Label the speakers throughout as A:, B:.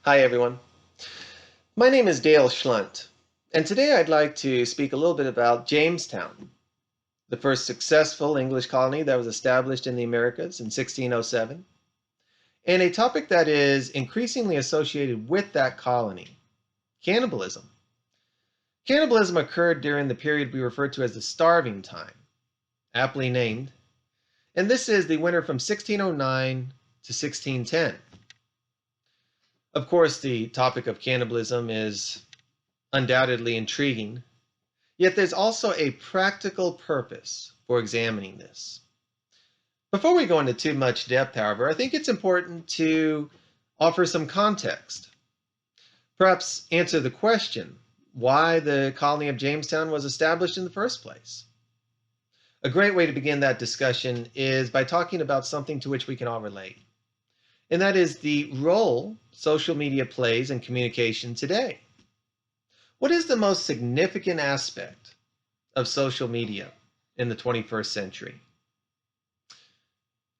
A: Hi, everyone. My name is Dale Schlunt, and today I'd like to speak a little bit about Jamestown, the first successful English colony that was established in the Americas in 1607, and a topic that is increasingly associated with that colony, cannibalism. Cannibalism occurred during the period we refer to as the Starving Time, aptly named, and this is the winter from 1609 to 1610. Of course, the topic of cannibalism is undoubtedly intriguing, yet there's also a practical purpose for examining this. Before we go into too much depth, however, I think it's important to offer some context. Perhaps answer the question why the colony of Jamestown was established in the first place. A great way to begin that discussion is by talking about something to which we can all relate, and that is the role social media plays in communication today. What is the most significant aspect of social media in the 21st century?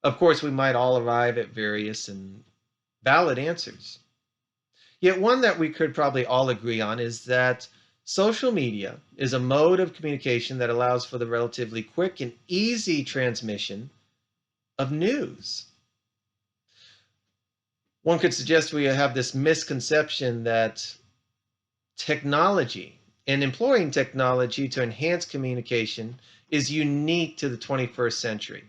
A: Of course, we might all arrive at various and valid answers. Yet one that we could probably all agree on is that social media is a mode of communication that allows for the relatively quick and easy transmission of news. One could suggest we have this misconception that technology and employing technology to enhance communication is unique to the 21st century.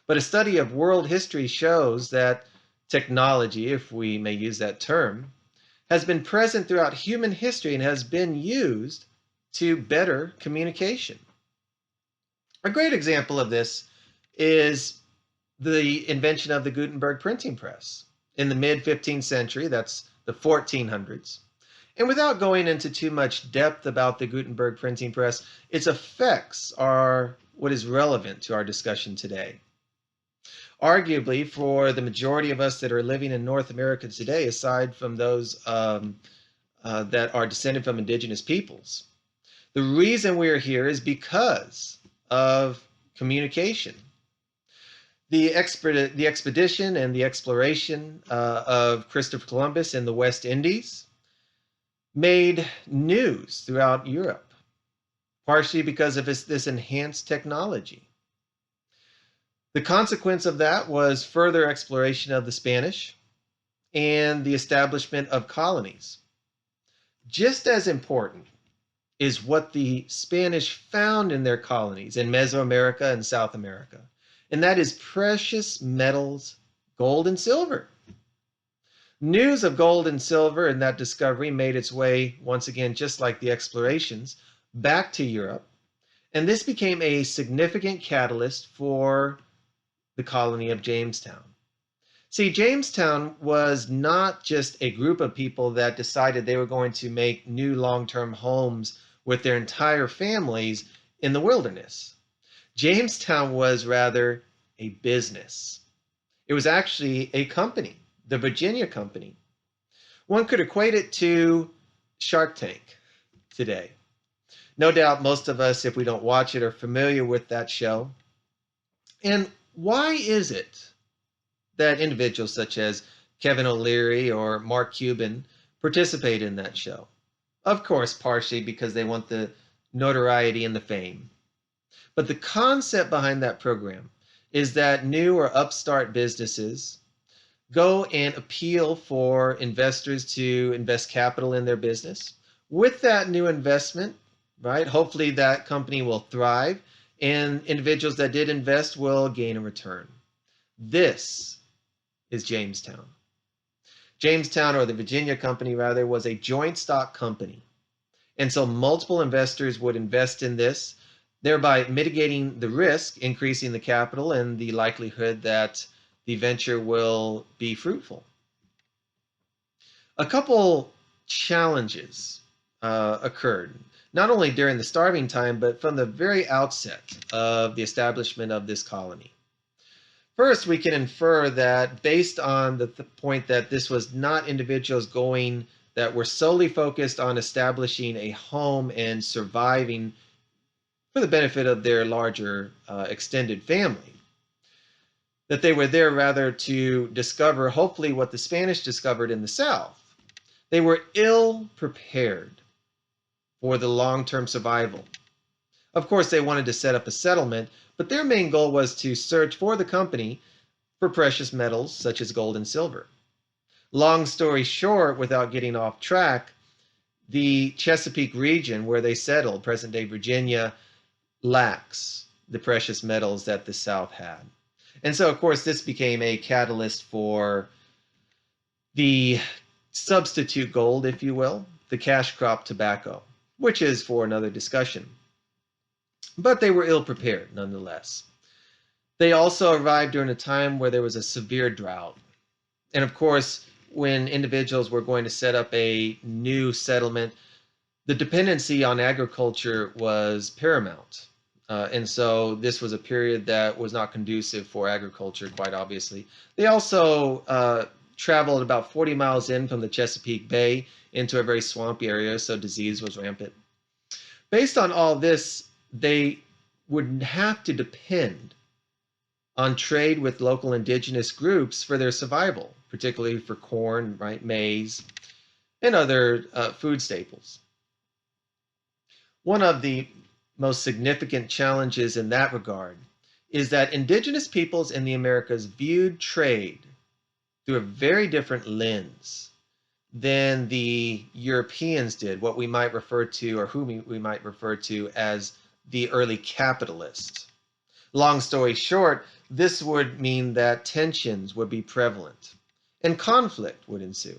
A: But a study of world history shows that technology, if we may use that term, has been present throughout human history and has been used to better communication. A great example of this is the invention of the Gutenberg printing press in the mid 15th century, that's the 1400s. And without going into too much depth about the Gutenberg printing press, its effects are what is relevant to our discussion today. Arguably, for the majority of us that are living in North America today, aside from those that are descended from indigenous peoples, the reason we're here is because of communication. The expedition and the exploration of Christopher Columbus in the West Indies made news throughout Europe, partially because of this enhanced technology. The consequence of that was further exploration of the Spanish and the establishment of colonies. Just as important is what the Spanish found in their colonies in Mesoamerica and South America, and that is precious metals, gold and silver. News of gold and silver and that discovery made its way, once again, just like the explorations, back to Europe. And this became a significant catalyst for the colony of Jamestown. See, Jamestown was not just a group of people that decided they were going to make new long-term homes with their entire families in the wilderness. Jamestown was rather a business. It was actually a company, the Virginia Company. One could equate it to Shark Tank today. No doubt most of us, if we don't watch it, are familiar with that show. And why is it that individuals such as Kevin O'Leary or Mark Cuban participate in that show? Of course, partially because they want the notoriety and the fame. But the concept behind that program is that new or upstart businesses go and appeal for investors to invest capital in their business. With that new investment, right, hopefully that company will thrive and individuals that did invest will gain a return. This is Jamestown. Jamestown, or the Virginia Company rather, was a joint stock company. And so multiple investors would invest in this, thereby mitigating the risk, increasing the capital and the likelihood that the venture will be fruitful. A couple challenges occurred, not only during the starving time, but from the very outset of the establishment of this colony. First, we can infer that based on the point that this was not individuals going that were solely focused on establishing a home and surviving for the benefit of their larger extended family. that they were there rather to discover, hopefully, what the Spanish discovered in the South. They were ill prepared for the long-term survival. Of course, they wanted to set up a settlement, but their main goal was to search for the company for precious metals such as gold and silver. Long story short, without getting off track, the Chesapeake region where they settled, present-day Virginia, lacks the precious metals that the South had. And so, of course, this became a catalyst for the substitute gold, if you will, the cash crop tobacco, which is for another discussion. But they were ill prepared nonetheless. They also arrived during a time where there was a severe drought. And of course, when individuals were going to set up a new settlement, the dependency on agriculture was paramount. And so this was a period that was not conducive for agriculture, quite obviously. They also traveled about 40 miles in from the Chesapeake Bay into a very swampy area, so disease was rampant. Based on all this, they would have to depend on trade with local indigenous groups for their survival, particularly for corn, right, maize, and other food staples. One of the most significant challenges in that regard is that indigenous peoples in the Americas viewed trade through a very different lens than the Europeans did, what we might refer to, or who we might refer to as the early capitalists. Long story short, this would mean that tensions would be prevalent and conflict would ensue.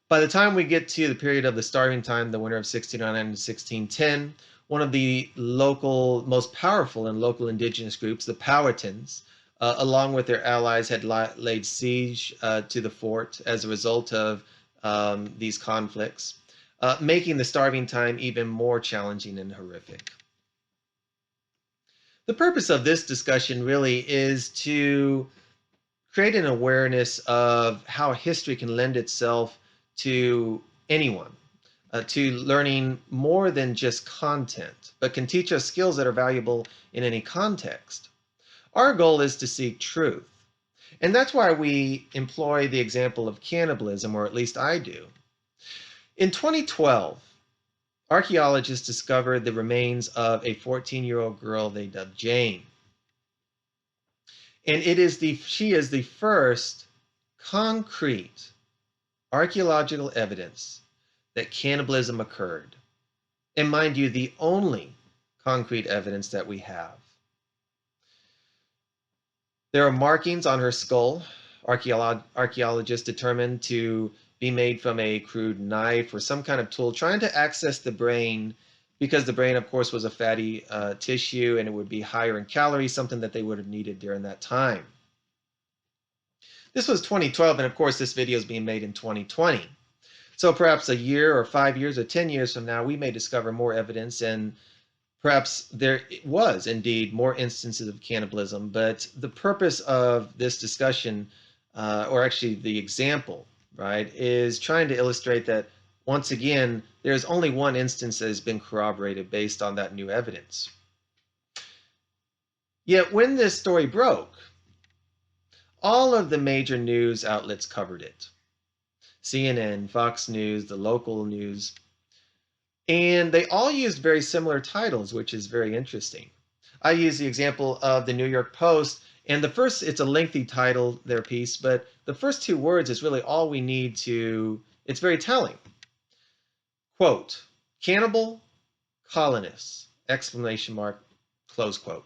A: By the time we get to the period of the starving time, the winter of 1609 to 1610, one of the local, most powerful and local indigenous groups, the Powhatans, along with their allies, had laid siege to the fort as a result of these conflicts, making the starving time even more challenging and horrific. The purpose of this discussion really is to create an awareness of how history can lend itself to anyone, to learning more than just content, but can teach us skills that are valuable in any context. Our goal is to seek truth. And that's why we employ the example of cannibalism, or at least I do. In 2012, archaeologists discovered the remains of a 14-year-old girl they dubbed Jane. And she is the first concrete archaeological evidence that cannibalism occurred. And mind you, the only concrete evidence that we have. There are markings on her skull, archaeologists determined to be made from a crude knife or some kind of tool, trying to access the brain, because the brain, of course, was a fatty tissue and it would be higher in calories, something that they would have needed during that time. This was 2012, and of course, this video is being made in 2020. So perhaps a year or 5 years or 10 years from now, we may discover more evidence, and perhaps there was indeed more instances of cannibalism. But the purpose of this discussion, or actually the example, right, is trying to illustrate that, once again, there's only one instance that has been corroborated based on that new evidence. Yet when this story broke, all of the major news outlets covered it. CNN, Fox News, the local news. And they all used very similar titles, which is very interesting. I use the example of the New York Post, and it's a lengthy title, their piece, but the first two words is really all we need to, it's very telling. Quote, cannibal colonists, exclamation mark, close quote.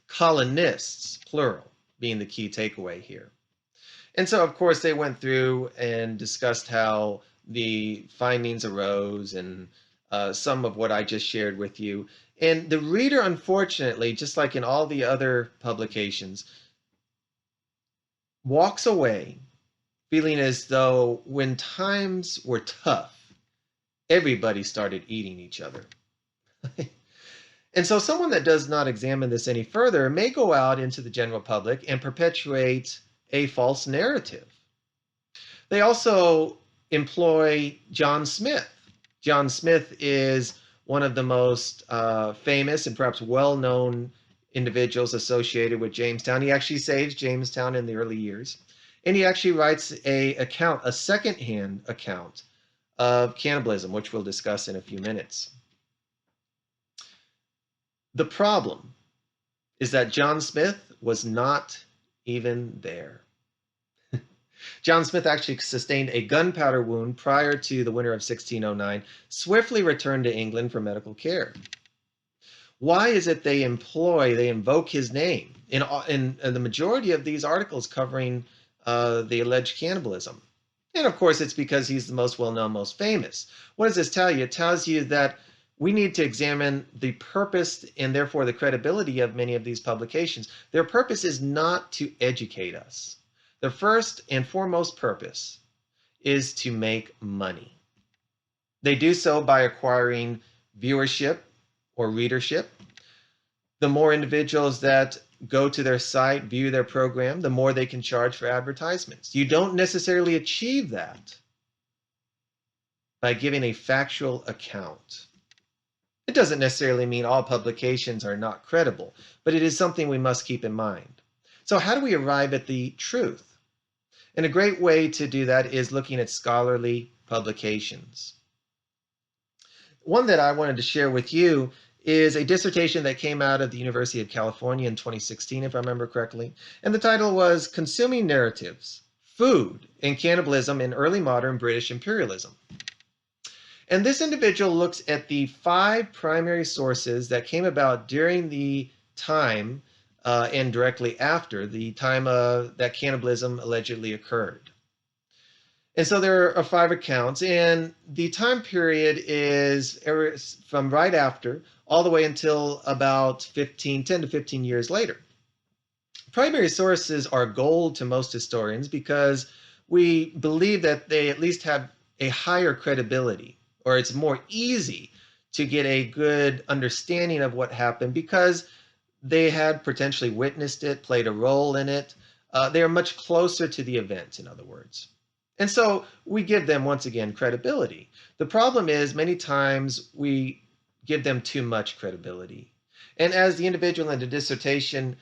A: Colonists, plural, being the key takeaway here. And so, of course, they went through and discussed how the findings arose and some of what I just shared with you. And the reader, unfortunately, just like in all the other publications, walks away feeling as though when times were tough, everybody started eating each other. And so someone that does not examine this any further may go out into the general public and perpetuate a false narrative. They also employ John Smith. John Smith is one of the most famous and perhaps well-known individuals associated with Jamestown. He actually saves Jamestown in the early years. And he actually writes a second-hand account of cannibalism, which we'll discuss in a few minutes. The problem is that John Smith was not even there. John Smith actually sustained a gunpowder wound prior to the winter of 1609, swiftly returned to England for medical care. Why is it they invoke his name in the majority of these articles covering the alleged cannibalism? And of course, it's because he's the most well-known, most famous. What does this tell you? It tells you that we need to examine the purpose and therefore the credibility of many of these publications. Their purpose is not to educate us. The first and foremost purpose is to make money. They do so by acquiring viewership or readership. The more individuals that go to their site, view their program, the more they can charge for advertisements. You don't necessarily achieve that by giving a factual account. It doesn't necessarily mean all publications are not credible, but it is something we must keep in mind. So how do we arrive at the truth? And a great way to do that is looking at scholarly publications. One that I wanted to share with you is a dissertation that came out of the University of California in 2016, if I remember correctly. And the title was Consuming Narratives, Food and Cannibalism in Early Modern British Imperialism. And this individual looks at the 5 primary sources that came about during the time and directly after the time that cannibalism allegedly occurred. And so there are 5 accounts, and the time period is from right after all the way until about 10 to 15 years later. Primary sources are gold to most historians because we believe that they at least have a higher credibility, or it's more easy to get a good understanding of what happened because they had potentially witnessed it, played a role in it. They are much closer to the event, in other words. And so we give them, once again, credibility. The problem is many times we give them too much credibility. And as the individual in the dissertation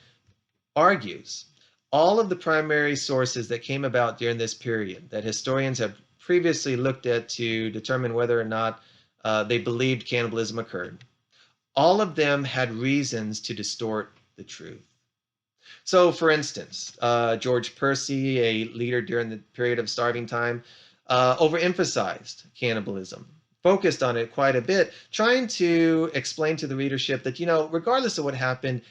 A: argues, all of the primary sources that came about during this period that historians have previously looked at to determine whether or not they believed cannibalism occurred, all of them had reasons to distort the truth. So, for instance, George Percy, a leader during the period of starving time, overemphasized cannibalism, focused on it quite a bit, trying to explain to the readership that, regardless of what happened,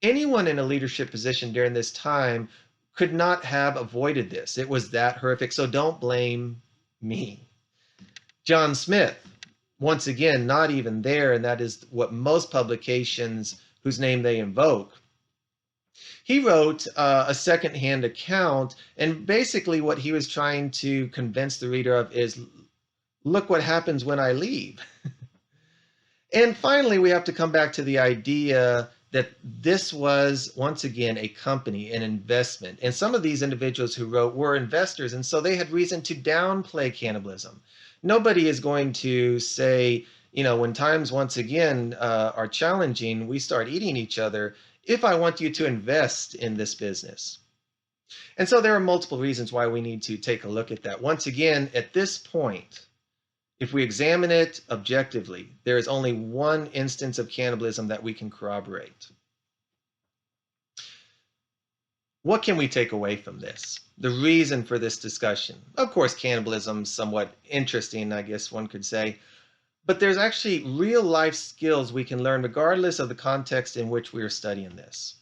A: anyone in a leadership position during this time could not have avoided this. It was that horrific, so don't blame me. John Smith, once again, not even there, and that is what most publications whose name they invoke. He wrote a second-hand account, and basically what he was trying to convince the reader of is, look what happens when I leave. And finally, we have to come back to the idea that this was, once again, a company, an investment. And some of these individuals who wrote were investors, and so they had reason to downplay cannibalism. Nobody is going to say, when times once again are challenging, we start eating each other, if I want you to invest in this business. And so there are multiple reasons why we need to take a look at that. Once again, at this point, if we examine it objectively, there is only one instance of cannibalism that we can corroborate. What can we take away from this? The reason for this discussion. Of course, cannibalism is somewhat interesting, I guess one could say. But there's actually real life skills we can learn regardless of the context in which we are studying this.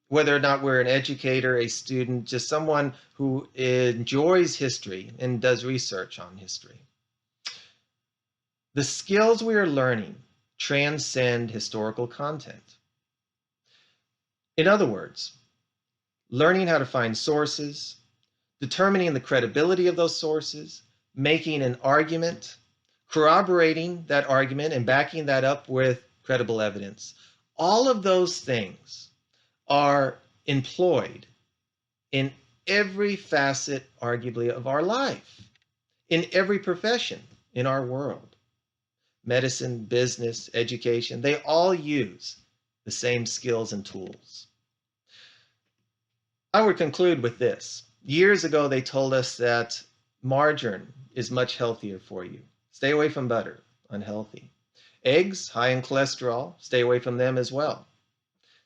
A: Whether or not we're an educator, a student, just someone who enjoys history and does research on history. The skills we are learning transcend historical content. In other words, learning how to find sources, determining the credibility of those sources, making an argument, corroborating that argument and backing that up with credible evidence. All of those things are employed in every facet, arguably, of our life, in every profession in our world. Medicine, business, education, they all use the same skills and tools. I would conclude with this. Years ago, they told us that margarine is much healthier for you. Stay away from butter, unhealthy. Eggs, high in cholesterol, stay away from them as well.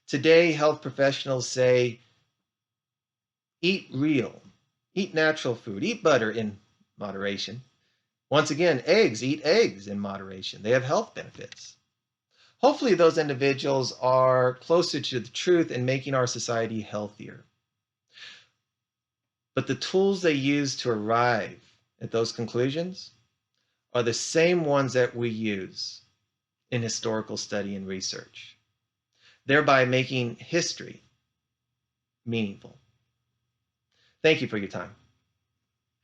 A: Today, health professionals say, eat real, eat natural food, eat butter in moderation. Once again, eat eggs in moderation. They have health benefits. Hopefully, those individuals are closer to the truth in making our society healthier. But the tools they use to arrive at those conclusions are the same ones that we use in historical study and research, thereby making history meaningful. Thank you for your time.